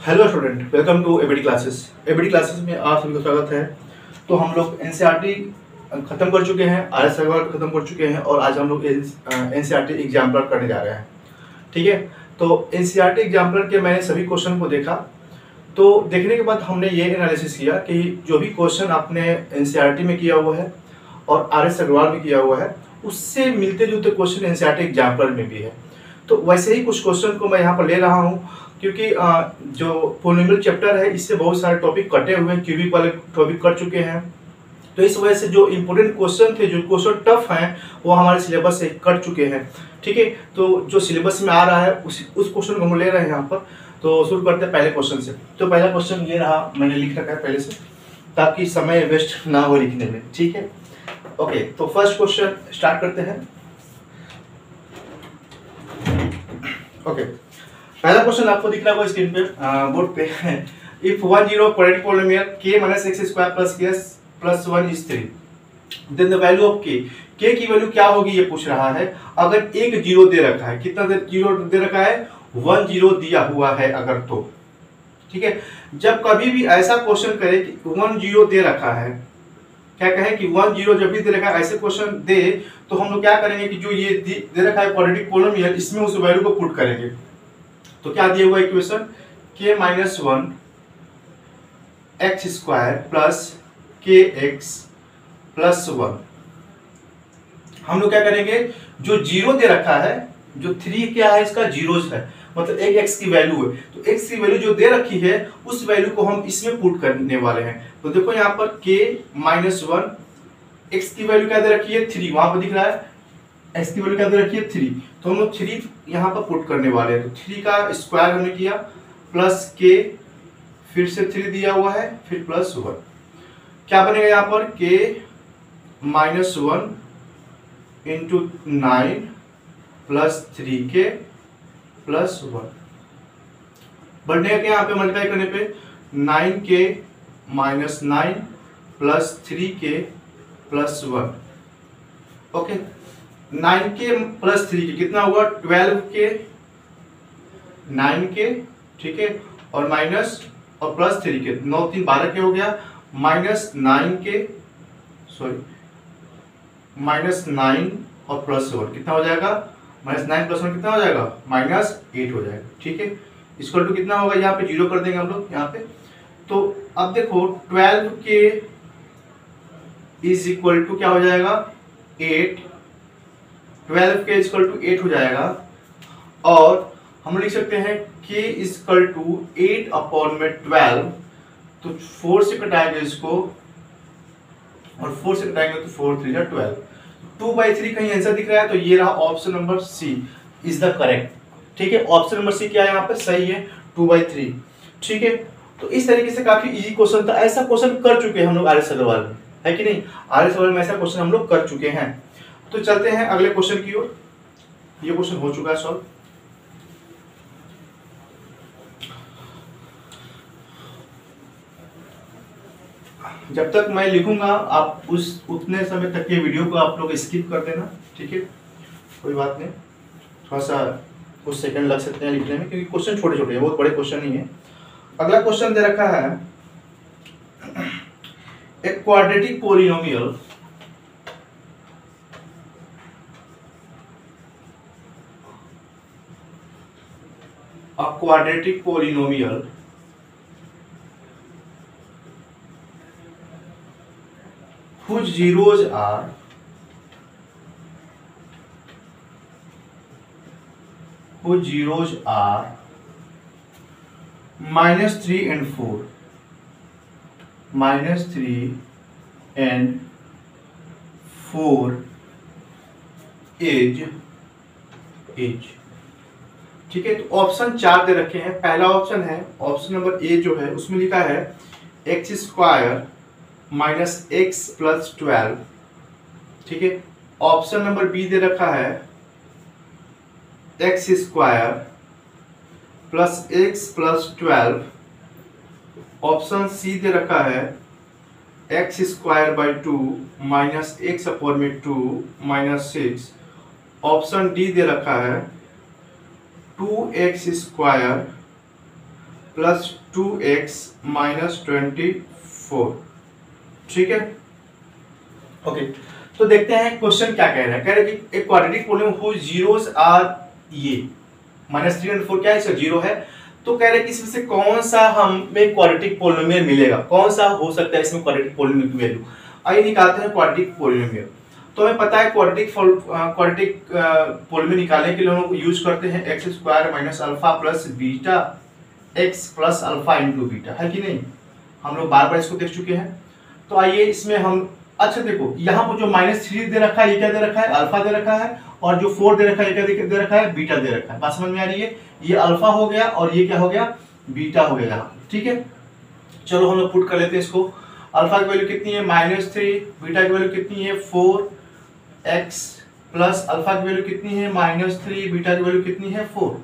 Hello student, welcome to ABD classes. ABD classes में आप सभी का स्वागत है। तो हम लोग एनसीईआरटी खत्म कर चुके हैं, आरएस अग्रवाल खत्म कर चुके हैं और आज हम लोग एनसीईआरटी एग्जाम्पलर करने जा रहे हैं। ठीक है, तो एनसीईआरटी एग्जाम्पलर के मैंने सभी क्वेश्चन को देखा। तो देखने के बाद हमने ये एनालिसिस किया कि जो भी क्वेश्चन आपने एनसीईआरटी में किया हुआ है और आरएस अग्रवाल में किया हुआ है, उससे मिलते जुलते क्वेश्चन एनसीईआरटी एग्जाम्पलर में भी है। तो वैसे ही कुछ क्वेश्चन को मैं यहाँ पर ले रहा हूँ, क्योंकि जो पॉलिनोमियल चैप्टर है इससे बहुत सारे टॉपिक कटे हुए हैं, क्यूबिक वाले टॉपिक कट चुके हैं। तो इस वजह से जो इम्पोर्टेंट क्वेश्चन थे, जो क्वेश्चन टफ हैं, वो हमारे सिलेबस से कट चुके हैं। ठीक है, तो जो सिलेबस में आ रहा है उस क्वेश्चन को हम ले रहे हैं यहाँ पर। तो शुरू करते हैं पहले क्वेश्चन से। तो पहला क्वेश्चन ये रहा, मैंने लिख रखा है पहले से ताकि समय वेस्ट ना हो लिखने में। ठीक है, ओके, तो फर्स्ट क्वेश्चन स्टार्ट करते हैं। ओके, पहला क्वेश्चन आपको दिख रहा होगा स्क्रीन पे, बोर्ड पे। If 1 0 quadratic polynomial k - x square plus k plus 1 is 3, then the value of k की वैल्यू क्या होगी ये पूछ रहा है। अगर एक जीरो दे रखा है, कितना जीरो दे रखा है, 1 0 दिया हुआ है अगर, तो ठीक है। जब कभी भी ऐसा क्वेश्चन करे कि 1 0 दे रखा है, क्या कहे कि 1 0 जब भी दे रखा है, ऐसे क्वेश्चन दे तो हम लोग क्या करेंगे कि जो ये दे रखा है क्वाड्रेटिक पॉलिनोमियल, इसमें उस वैल्यू को पुट करेंगे। तो क्या दिया हुआ equation, k - 1 x square plus kx plus 1। हम लोग क्या करेंगे, जो जीरो दे रखा है, जो 3 क्या है, इसका जीरोज है, मतलब एक x की वैल्यू है, तो x की वैल्यू जो दे रखी है उस वैल्यू को हम इसमें पुट करने वाले हैं। तो देखो यहाँ पर k - 1, x की वैल्यू क्या दे रखी है, 3, वहां पर दिख रहा है, x की वैल्यू क्या दे रखी है, 3, तो हम लोग 3 यहाँ पर पुट करने वाले हैं। तो 3 का स्क्वायर हमने किया प्लस k, फिर से 3 दिया हुआ है, फिर प्लस 1। क्या बनेगा यहाँ पर, k - 1 into 9 plus 3k plus 1 बढ़ने के यहाँ पे मल्टीप्लाई करने पे 9k - 9 plus 3k plus 1। Okay, 9k plus 3k कितना हुआ, 12k, 9k, ठीक है, और माइनस और प्लस 3k, 9 3 12k हो गया, माइनस 9k, सॉरी माइनस 9 और प्लस 1 कितना हो जाएगा, माइनस 9 प्लस 1 कितना हो जाएगा, -8 हो जाएगा। ठीक है, इक्वल टू कितना होगा, यहाँ पे जीरो कर देंगे हम लोग यहाँ पे। तो अब देखो 12k इज इक्वल टू क्या हो जाएगा, 8, 12k इक्वल टू 8 हो जाएगा। और हम लिख सकते हैं k इक्वल टू 8 अपॉन में 12, तो 4 से कटाएंगे इसको और 4 से कटाएंगे तो 4 3 12, 2/3 कहीं आंसर दिख रहा है, तो ये रहा option number C is the correct. ठीक है, ऑप्शन नंबर सी क्या है यहाँ पे, सही है, 2/3। ठीक है, तो इस तरीके से काफी इजी क्वेश्चन था। ऐसा क्वेश्चन कर चुके हैं हम लोग आरएस अग्रवाल में, है कि नहीं, आरएस अग्रवाल में ऐसा क्वेश्चन हम लोग कर चुके हैं। तो चलते हैं अगले क्वेश्चन की ओर। ये क्वेश्चन हो चुका है सॉल्व। जब तक मैं लिखूंगा आप उतने समय तक के वीडियो को आप लोग स्किप कर देना। ठीक है, कोई बात नहीं, थोड़ा सा कुछ सेकंड लग सकते हैं लिखने में, क्योंकि क्वेश्चन छोटे छोटे हैं, बहुत बड़े क्वेश्चन नहीं है। अगला क्वेश्चन दे रखा है, एक quadratic polynomial whose zeros are -3 and 4, -3 and 4 is। ठीक है, तो ऑप्शन 4 दे रखे हैं। पहला ऑप्शन है, ऑप्शन नंबर ए जो है उसमें लिखा है x square minus x plus 12। ठीक है, ऑप्शन नंबर बी दे रखा है x square plus x plus 12। Option C दे रखा है x square by 2 minus x upon में 2 माइनस 6। ऑप्शन डी दे रखा है 2x square plus 2x minus 24। ठीक है, ओके। तो देखते हैं क्वेश्चन क्या कह रहा है। कह रहा है कि एक quadratic polynomial whose zeros are ये माइनस 3 और 4 क्या है, इसका जीरो है। तो कह रहे हैं कि इसमें से कौन सा हमें क्वाड्रेटिक पोलिनोमियल मिलेगा, कौन सा हो सकता है इसमें क्वाड्रेटिक पोलिनोमियल की वैल्यू। आइए निकालते हैं क्वाड्रेटिक पोलिनोमियल। तो हमें पता है क्वाड्रेटिक पोलिनोमियल निकालने के लिए हम लोग यूज करते हैं x square minus alpha plus beta x plus alpha into beta, है कि नहीं। हम लोग बार बार इसको देख चुके हैं। तो आइए इसमें हम, अच्छा देखो यहाँ पर जो -3 दे रखा है ये क्या दे रखा है, अल्फा दे रखा है, और जो 4 दे रखा है ये क्या दे रखा है, बीटा दे रखा है। बात समझ में आ रही है। ये अल्फा हो गया और ये क्या हो गया, बीटा हो गया यहाँ। ठीक है, चलो हम लोग पुट कर लेते हैं इसको। अल्फा की वैल्यू कितनी है -3, बीटा की वैल्यू कितनी है 4x प्लस अल्फा की वैल्यू कितनी है -3, बीटा की वैल्यू कितनी है 4,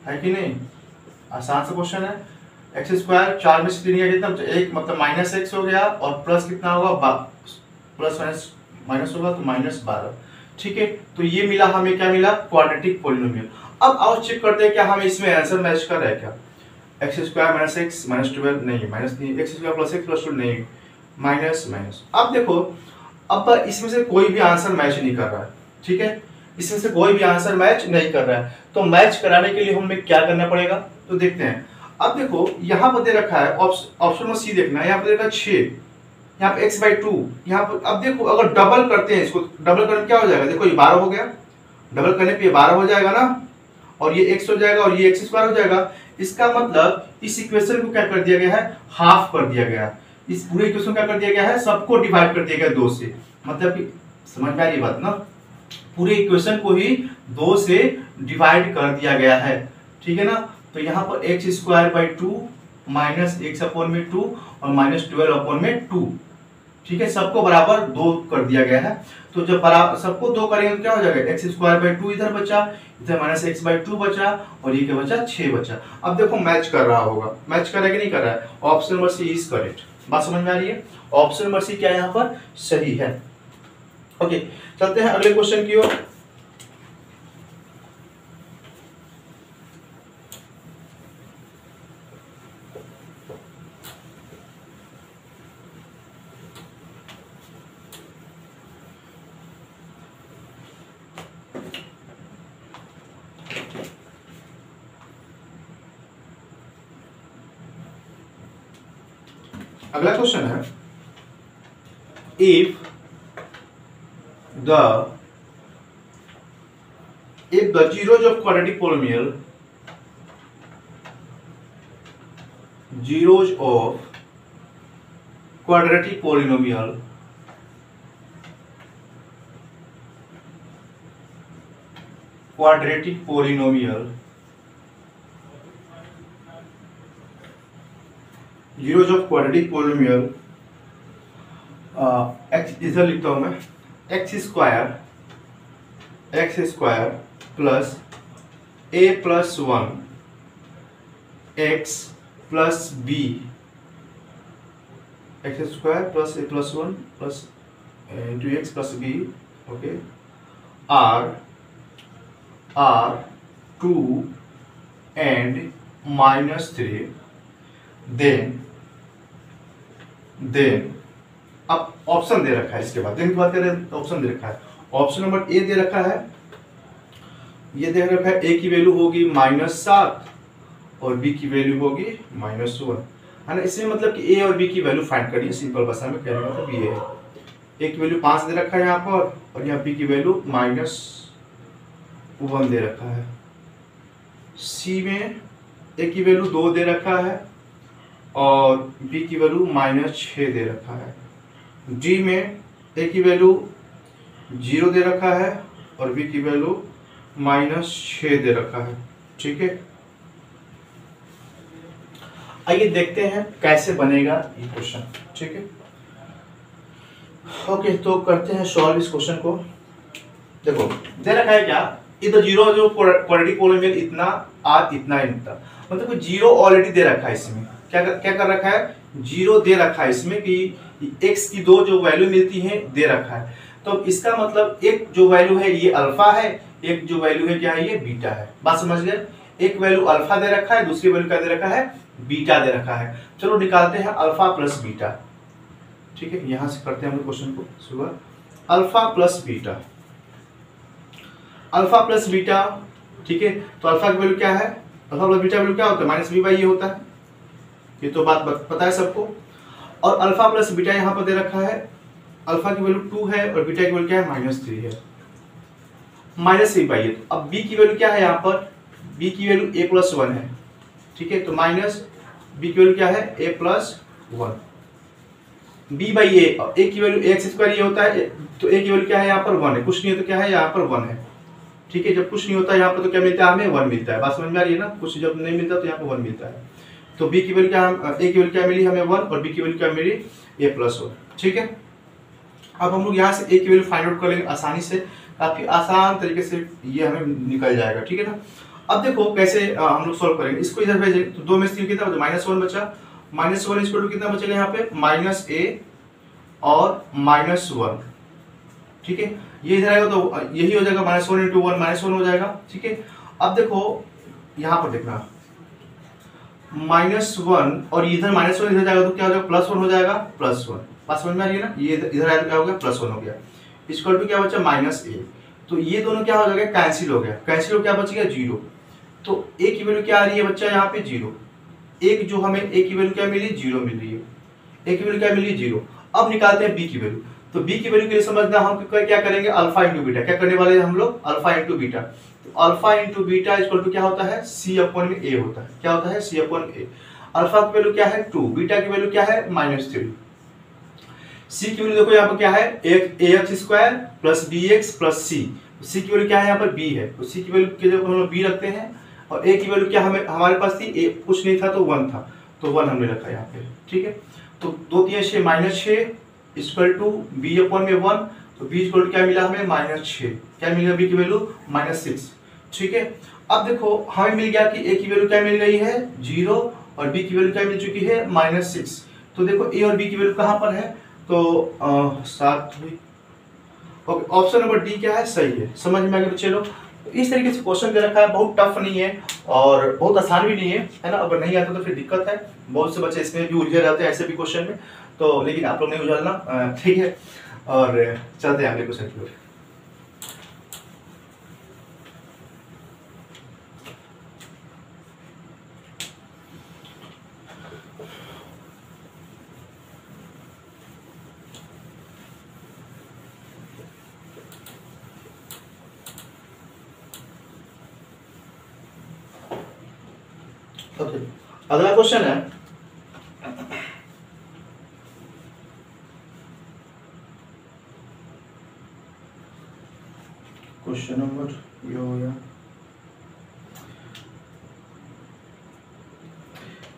है कि नहीं। आसान सा क्वेश्चन है। एक्स स्क्वायर 4 में से 3 गया कितना, एक मतलब -x हो गया, और प्लस कितना होगा, प्लस माइनस होगा तो -12। ठीक है, तो ये मिला हमें, क्या मिला, क्वाड्रेटिक पोलिनोमियल। अब आओ चेक करते हैं क्या हमें इसमें आंसर मैच कर रहा है क्या। X square minus x minus 12 नहीं, माइनस नहीं, x square plus x plus 2 नहीं, माइनस माइनस। अब देखो, अब इसमें से कोई भी आंसर मैच नहीं कर रहा है। ठीक है, इसमें से कोई भी आंसर मैच नहीं कर रहा है। तो मैच कराने के लिए हमें क्या करना पड़ेगा, तो देखते हैं। अब देखो यहाँ पर दे रखा है ऑप्शन में सी देखना है, यहाँ पर दे रखा है 6, यहाँ पे x/2, यहाँ पर अब देखो अगर डबल करते हैं इसको, डबल करने क्या हो जाएगा, देखो ये 12 हो गया, डबल करने पे ये 12 हो जाएगा ना, और ये x हो जाएगा और ये x² हो जाएगा। इसका मतलब इस इक्वेशन को क्या कर दिया गया है, हाफ कर दिया गया है। इस पूरे इक्वेशन क्या कर दिया गया है, सबको डिवाइड कर दिया गया 2 से। मतलब कि समझ में आ रही बात ना, पूरे इक्वेशन को ही 2 से डिवाइड कर दिया गया है। ठीक है ना, तो यहाँ पर x² माइनस x/2 और -12/2। ठीक है, सबको बराबर 2 कर दिया गया है। तो जब बराबर सबको 2 करेंगे तो क्या हो जाएगा, x² इधर बचा, इधर -x/2 बचा, और ये क्या बचा, 6 बचा। अब देखो मैच कर रहा होगा, मैच कर रहा है कि नहीं कर रहा है। Option number C is correct. बात समझ में आ रही है, ऑप्शन नंबर सी क्या यहाँ पर सही है। ओके, चलते हैं अगले क्वेश्चन की ओर। अगला क्वेश्चन है, if the zeros of quadratic polynomial, zeros of quadratic polynomial zeros of quadratic polynomial x इधर लिखता हूं मैं, x square plus a plus 1 x plus b, X square plus a plus 1 plus into X plus b, okay, r 2 and -3, then अब option दे रखा है। इसके बाद देन की बात करें तो ऑप्शन दे रखा है। ऑप्शन नंबर ए दे रखा है, ये दे रखा है a की वैल्यू होगी -7 और b की वैल्यू होगी -1, है ना। इसमें मतलब कि a और b की वैल्यू फाइंड करनी है, सिंपल भाषा में कहने का मतलब ये है। a की वैल्यू 5 दे रखा है यहाँ पर, और यहाँ b की वैल्यू -1 दे रखा है। c में a की वैल्यू 2 दे रखा है और b की वैल्यू -6 दे रखा है। d में a की वैल्यू 0 दे रखा है और b की वैल्यू -6 दे रखा है। ठीक है, आइए देखते हैं कैसे बनेगा ये क्वेश्चन। ठीक है, ओके, तो करते हैं सॉल्व इस क्वेश्चन को। देखो दे रखा है क्या, इधर जीरो जो क्वाड्रेटिक पोलिनोमियल इतना और इतना इतना, मतलब जीरो ऑलरेडी दे रखा है इसमें। क्या कर रखा है, जीरो दे रखा है इसमें कि x की 2 जो वैल्यू मिलती है दे रखा है। तो इसका मतलब एक जो वैल्यू है ये अल्फा है, एक जो वैल्यू है क्या है, ये बीटा है। बात समझ गए, एक वैल्यू अल्फा दे रखा है, दूसरी वैल्यू क्या दे रखा है, बीटा दे रखा है। चलो निकालते हैं अल्फा प्लस बीटा। ठीक है, यहां से करते हैं हम क्वेश्चन को शुरू। Alpha plus beta, alpha plus beta. ठीक है, तो अल्फा की वैल्यू क्या है, अल्फा प्लस बीटा वैल्यू क्या होता है, माइनस बी बाई ए होता है। ये तो बात पता है सबको। और अल्फा प्लस बीटा यहाँ पर दे रखा है, अल्फा की वैल्यू 2 है और बीटा की वैल्यू क्या है, -3 है, माइनस ए बाई ए। अब बी की वैल्यू क्या है, यहाँ पर बी की वैल्यू a प्लस 1 है। ठीक है, तो माइनस बी की वैल्यू क्या है, a plus 1, b by A. a की वैल्यू एक्स स्क्वायर ये होता है, तो a की वैल्यू क्या है, यहाँ पर 1 है, कुछ नहीं है तो क्या है, यहाँ पर 1 है। ठीक है, जब कुछ नहीं होता है यहाँ पर तो क्या मिलता है, हमें 1 मिलता है। बात समझ में आ रही है ना, कुछ जब नहीं मिलता तो यहाँ पर 1 मिलता है। तो b की वैल्यू क्या, a की वैल्यू क्या मिली हमें 1 और b की वैल्यू क्या मिली a प्लस 1। ठीक है, अब हम लोग यहाँ से a की वैल्यू फाइंड आउट कर लेंगे आसानी से, काफी आसान तरीके से ये हमें निकल जाएगा। ठीक है ना। अब देखो कैसे हम लोग सॉल्व करेंगे। इसको इधर भेजेंगे तो 2 में से 3 कितना बचा, -1 बचा। -1 इक्वल टू कितना बचेगा यहाँ पे, -a और -1। ठीक है, ये इधर आएगा तो यही हो जाएगा, -1 इंटू 1 -1 हो जाएगा। ठीक है, अब देखो यहाँ पर देखना, -1 और इधर -1 इधर जाएगा तो क्या हो जाएगा, +1 हो जाएगा, +1। बात समझ में आ रही है ना, ये इधर आया तो क्या हो गया, +1 हो गया। इक्वल टू क्या बचा, -a। तो ये दोनों क्या हो जाएगा, कैंसिल हो गया, कैंसिल हो क्या बच गया, 0। तो a की वैल्यू क्या आ रही है बच्चा, यहाँ पे 0। एक जो हमें a की वैल्यू क्या मिली, 0 मिल रही है, a की वैल्यू क्या मिली, 0। अब निकालते हैं b की वैल्यू। तो b की वैल्यू के लिए समझना हम क्या करेंगे, अल्फा इंटू बीटा। क्या करने वाले हैं हम लोग, अल्फा इंटू बीटा। तो alpha into beta equal to क्या होता है, c अपॉन में a होता है। क्या होता है, c अपॉन a। अल्फा की वैल्यू क्या है 2, बीटा की वैल्यू क्या है -3। c की वैल्यू देखो यहाँ पर क्या है, ax square plus bx plus c। c की वैल्यू क्या है, यहाँ पर b है, तो c की वैल्यू के जगह हम लोग b रखते हैं। और a की वैल्यू क्या हमारे पास थी, a कुछ नहीं था तो 1 था, तो 1 हमने रखा यहाँ पे। ठीक है, तो 2 3 6 -6 इक्वल टू b अपॉन में 1। तो b इक्वल टू क्या मिला हमें, -6। क्या मिला b की वैल्यू, -6। ठीक है, अब देखो हमें मिल गया कि a की वैल्यू क्या मिल गई है, 0 और b की वैल्यू क्या मिल चुकी है, -6। तो देखो a और b की वैल्यू कहाँ पर है, तो 7 हुई। ओके, ऑप्शन नंबर डी क्या है, सही है। समझ में आ गया बच्चे लोग। इस तरीके से क्वेश्चन दे रखा है, बहुत टफ नहीं है और बहुत आसान भी नहीं है ना। अगर नहीं आता तो फिर दिक्कत है, बहुत से बच्चे इसमें भी उलझे रहते हैं ऐसे भी क्वेश्चन में। तो लेकिन आप लोग नहीं उलझना, ठीक है। और चलते हैं अगले क्वेश्चन की ओर। ओके, अगला क्वेश्चन है, क्वेश्चन नंबर ये हो गया।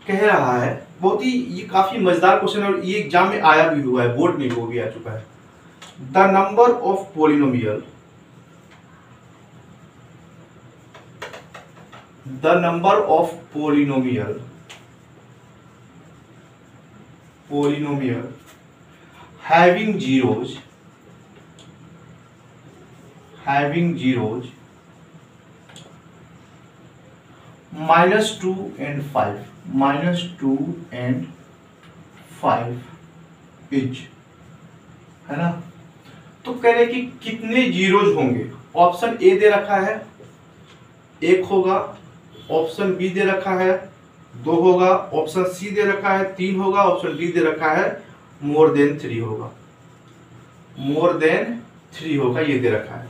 कह रहा है, बहुत ही ये काफी मजेदार क्वेश्चन है और ये एग्जाम में आया भी हुआ है, बोर्ड में वो भी आ चुका है। The number of polynomial, the number of polynomial having zeros -2 and 5 etch, है ना। तो कह रहे कि कितने जीरोज होंगे। ऑप्शन ए दे रखा है 1 होगा, ऑप्शन बी दे रखा है 2 होगा, ऑप्शन सी दे रखा है 3 होगा, ऑप्शन डी दे रखा है मोर देन 3 होगा, ये दे रखा है।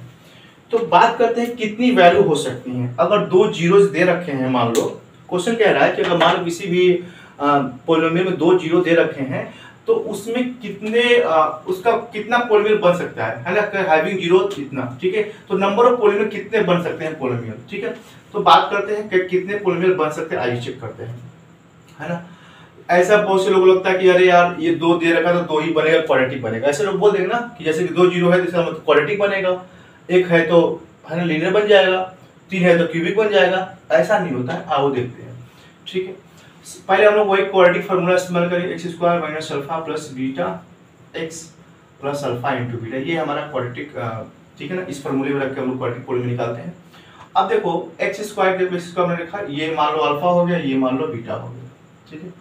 तो बात करते हैं कितनी वैल्यू हो सकती हैं। अगर 2 जीरोज दे रखे हैं, मान लो क्वेश्चन कह रहा है कि अगर मान लो किसी भी पोलिनोमियल में 2 जीरो दे रखे हैं तो उसमें कितने उसका कितना पोलिनोमियल बन सकता है ना, हैविंग जीरो इतना। ठीक है, तो नंबर ऑफ पोलिनोमियल कितने बन सकते हैं पोलिनोमियल। ठीक है, तो बात करते हैं कि कितने पोलिनोमियल बन सकते हैं, आइए चेक करते हैं, है ना। ऐसा बहुत से लोगों को लगता है कि अरे यार ये 2 दे रखा तो 2 ही बनेगा, क्वाड्रेटिक बनेगा। ऐसे लोग बोल देंगे ना कि जैसे कि 2 जीरो है तो इसका मतलब क्वाड्रेटिक बनेगा, 1 है तो है ना लीनियर बन जाएगा, 3 है तो क्यूबिक बन जाएगा। ऐसा नहीं होता है, आओ देखते हैं। ठीक है, पहले हम लोग वही क्वाड्रेटिक फार्मूला इस्तेमाल करेंगे, x square minus alpha plus beta x plus alpha into beta. ये हमारा क्वाड्रेटिक, ठीक है ना। इस फार्मूले में रख के हम लोग क्वाड्रेटिक पोलिनोमियल निकालते हैं। अब देखो x स्क्वायर के बेसिस पर हमने लिखा, ये मान लो अल्फा हो गया, ये मान लो बीटा हो गया। ठीक है।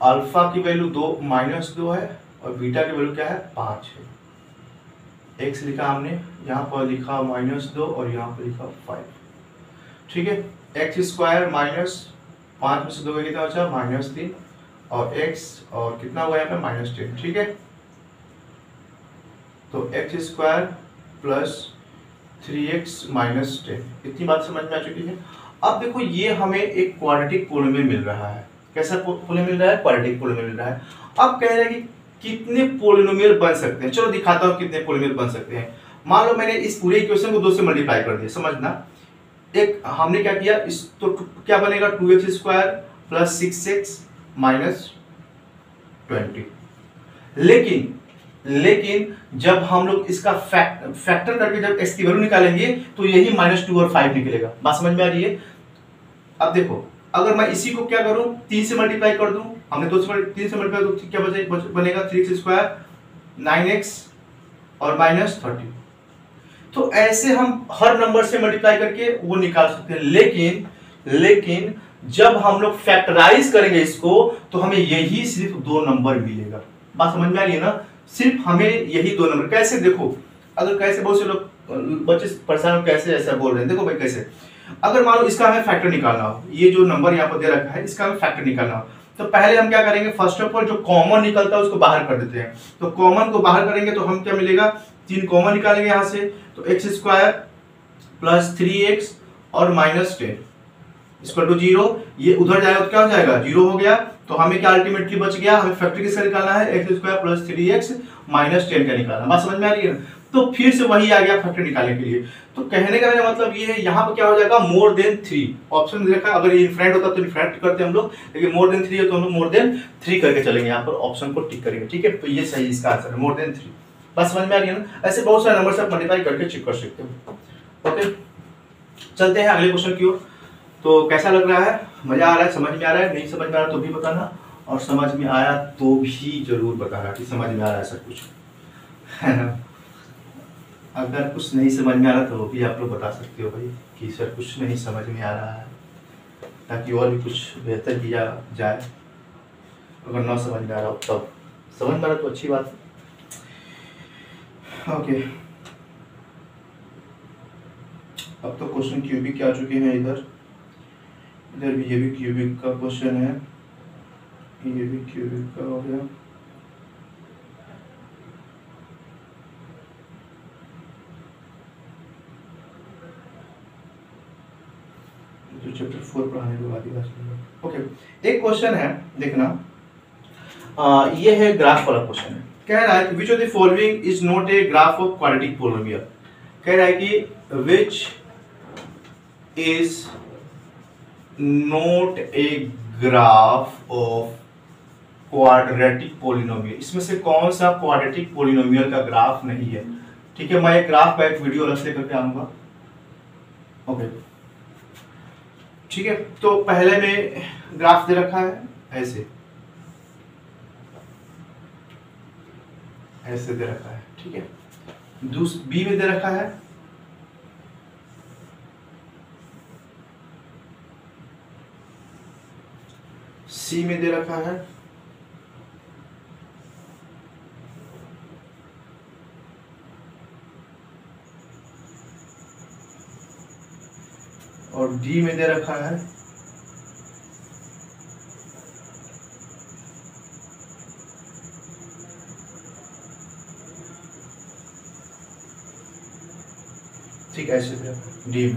अल्फा की वैल्यू 2 -2 है और बीटा की वैल्यू क्या है 5 है। x लिखा हमने, यहाँ पर लिखा -2 और यहाँ पर लिखा 5, ठीक है। x स्क्वायर माइनस 5 में से 2 कितना बचा -3 और x और कितना हुआ यहाँ पे -10, ठीक है। तो x square plus 3x minus 10, इतनी बात समझ में आ चुकी है। अब देखो ये हमें एक क्वाड्रेटिक पोलिनोमियल मिल रहा है। कैसा पोलिनोमियल मिल रहा है? क्वाड्रेटिक पोलिनोमियल मिल रहा है। अब कह रहे हैं कि कितने पोलिनोमियल बन सकते हैं। चलो दिखाता हूँ कितने पोलिनोमियल बन सकते हैं। मान लो मैंने इस पूरे इक्वेशन को 2 से मल्टीप्लाई कर दिया, समझना। एक हमने क्या किया, इस तो क्या बनेगा 2x square plus 6x minus 20। लेकिन जब हम लोग इसका फैक्टर करके जब x की वैल्यू निकालेंगे तो यही -2 और 5 निकलेगा। बात समझ में आ रही है? अब देखो अगर मैं इसी को क्या करूं 3 से मल्टीप्लाई कर दूं, हमने 3 से मल्टीप्लाई तो क्या बनेगा 3x स्क्वायर 9x और -30। तो ऐसे हम हर नंबर से मल्टीप्लाई करके वो निकाल सकते हैं। लेकिन जब हम लोग फैक्टराइज करेंगे इसको तो हमें यही सिर्फ 2 नंबर मिलेगा। बात समझ में आ रही है ना? सिर्फ हमें यही 2 नंबर। कैसे? देखो अगर कैसे, बहुत से लोग बच्चे परेशान कैसे ऐसा बोल रहे हैं। देखो भाई कैसे, अगर मान लो इसका हमें फैक्टर निकालना हो, ये जो नंबर यहाँ पर दे रखा है इसका हमें फैक्टर निकालना हो, तो पहले हम क्या करेंगे, फर्स्ट ऑफ ऑल जो कॉमन निकलता है उसको बाहर कर देते हैं। तो कॉमन को बाहर करेंगे तो हम क्या मिलेगा, 3 कॉमन निकालेंगे यहाँ से, तो x स्क्वायर प्लस 3x और -10 इक्वल टू 0। ये उधर जाएगा तो क्या हो जाएगा 0 हो गया। तो हमें क्या अल्टीमेटली बच गया, हमें फैक्टर किसका निकालना है, x स्क्वायर प्लस 3x -10 का निकालना। बात समझ में आ रही है? तो फिर से वही आ गया फैक्टर निकालने के लिए। तो कहने का मेरा मतलब ये है, यहाँ पर क्या हो जाएगा मोर देन 3 ऑप्शन में देखा। अगर ये इनफिनिट होता तो इनफिनिट करते हम लोग, लेकिन मोर देन 3 है तो हम लोग मोर देन 3 करके चलेंगे, यहाँ पर ऑप्शन को टिक करेंगे। ठीक है, तो ये सही इसका आंसर है मोर देन 3। बात समझ में आ रही है ना? ऐसे बहुत सारे नंबर से आप मल्टीप्लाई करके चेक कर सकते हो। ओके, चलते हैं अगले क्वेश्चन की ओर। तो कैसा लग रहा है, मजा आ रहा है, समझ में आ रहा है? नहीं समझ में आ रहा तो भी बताना, और समझ में आया तो भी जरूर बताना कि समझ में आ रहा है सब कुछ, है ना। अगर कुछ नहीं समझ में आ रहा तो भी आप लोग बता सकते हो भाई कि सर कुछ नहीं समझ में आ रहा है, ताकि और भी कुछ बेहतर किया जाए। अगर ना समझ में आ रहा हो तब, समझ में आ रहा तो अच्छी बात है। ओके, अब तो क्वेश्चन क्यूबिक के आ चुके हैं। इधर भी ये भी क्यूबिक का क्वेश्चन है, ये भी क्यूबिक का हो गया। तो चैप्टर 4 पढ़ाने के बाद ही। ओके, एक क्वेश्चन है देखना, ये है ग्राफ वाला क्वेश्चन है। कह रहा है which of the following is not a graph of quadratic polynomial. कह रहा है कि which is not a graph of quadratic polynomial. इसमें से कौन सा क्वाड्रेटिक पोलिनोमियल का ग्राफ नहीं है। ठीक है, मैं एक ग्राफ का एक वीडियो अलग से करके आऊंगा। ओके, ठीक है। तो पहले में ग्राफ दे रखा है ऐसे दे रखा है, ठीक है। बी में दे रखा है सी में दे रखा है, और डी में दे रखा है, ठीक है, ऐसे डी में।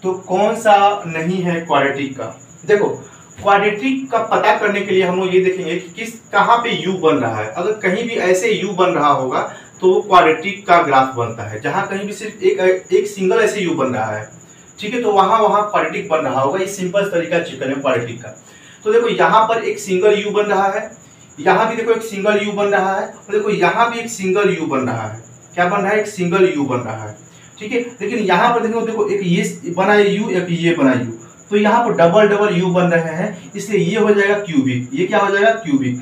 तो कौन सा नहीं है क्वाड्रेटिक का? देखो क्वाड्रेटिक का पता करने के लिए हम लोग ये देखेंगे कि कहाँ पे u बन रहा है। अगर कहीं भी ऐसे u बन रहा होगा तो वो क्वाड्रेटिक का ग्राफ बनता है। जहां कहीं भी सिर्फ एक सिंगल ऐसे u बन रहा है, ठीक है, तो वहां क्वाड्रेटिक बन रहा होगा। ये सिंपल तरीका चेक करने क्वाड्रेटिक का। तो देखो यहाँ पर एक सिंगल u बन रहा है, यहाँ भी देखो एक सिंगल u बन रहा है, और देखो यहाँ भी एक सिंगल u बन रहा है। क्या बन रहा है? एक सिंगल u बन रहा है, ठीक है। लेकिन यहाँ पर देखो एक ये बना है u, एक ये बना u, तो यहाँ पर डबल u बन रहे हैं, इसलिए ये हो जाएगा क्यूबिक। ये क्या हो जाएगा? क्यूबिक,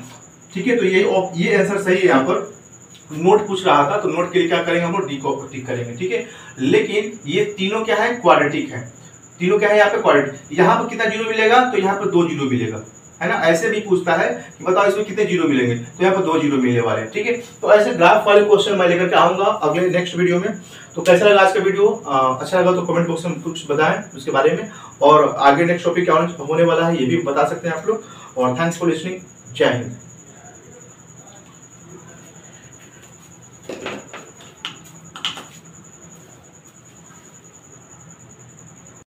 ठीक है। तो ये आंसर सही है। यहाँ पर नोट पूछ रहा था तो नोट के लिए क्या करेंगे हम लोग, डी को टिक करेंगे, ठीक है। लेकिन ये तीनों क्या है? क्वाड्रेटिक है। तीनों क्या है यहाँ पे क्वाड्रेटिक। यहाँ पर कितना जीरो मिलेगा, तो यहाँ पर 2 जीरो मिलेगा, है ना। ऐसे भी पूछता है कि बताओ इसमें कितने जीरो मिलेंगे, तो यहाँ पर 2 जीरो मिलने वाले हैं, ठीक है। तो ऐसे ग्राफ वाले क्वेश्चन मैं लेकर के आऊंगा अगले नेक्स्ट वीडियो में। तो कैसा लगा आज का वीडियो, अच्छा लगा तो कमेंट बॉक्स में कुछ बताएं उसके बारे में, और आगे नेक्स्ट टॉपिक क्या होने वाला है ये भी बता सकते हैं आप लोग। और थैंक्स फॉर लिसनिंग, जय हिंद।